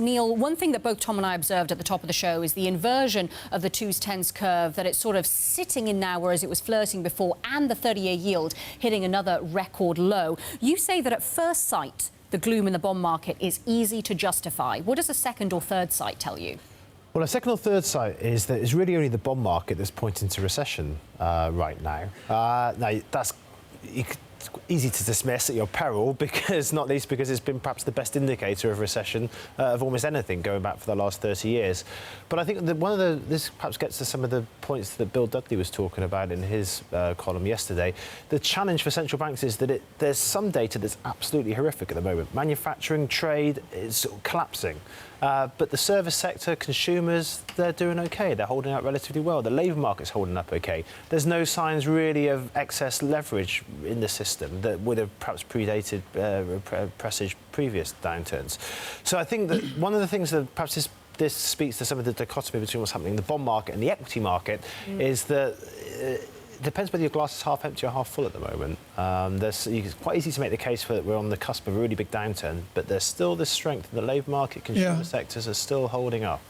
Neil, one thing that both Tom and I observed at the top of the show is the inversion of the 2s10s curve, that it's sort of sitting in now, whereas it was flirting before, and the 30-year yield hitting another record low. You say that at first sight, the gloom in the bond market is easy to justify. What does a second or third sight tell you? Well, a second or third sight is that it's really only the bond market that's pointing to recession right now. Now, that's easy to dismiss at your peril, because not least because it's been perhaps the best indicator of recession of almost anything going back for the last 30 years. But I think that this perhaps gets to some of the points that Bill Dudley was talking about in his column yesterday. The challenge for central banks is that there's some data that's absolutely horrific at the moment. Manufacturing, trade is sort of collapsing. But the service sector, consumers, they're doing OK. They're holding up relatively well. The labour market's holding up OK. There's no signs really of excess leverage in the system that would have perhaps predated presaged previous downturns. So I think that one of the things that perhaps this speaks to some of the dichotomy between what's happening in the bond market and the equity market is that it depends whether your glass is half empty or half full at the moment. It's quite easy to make the case that we're on the cusp of a really big downturn, but there's still this strength in the labour market. Consumer sectors are still holding up.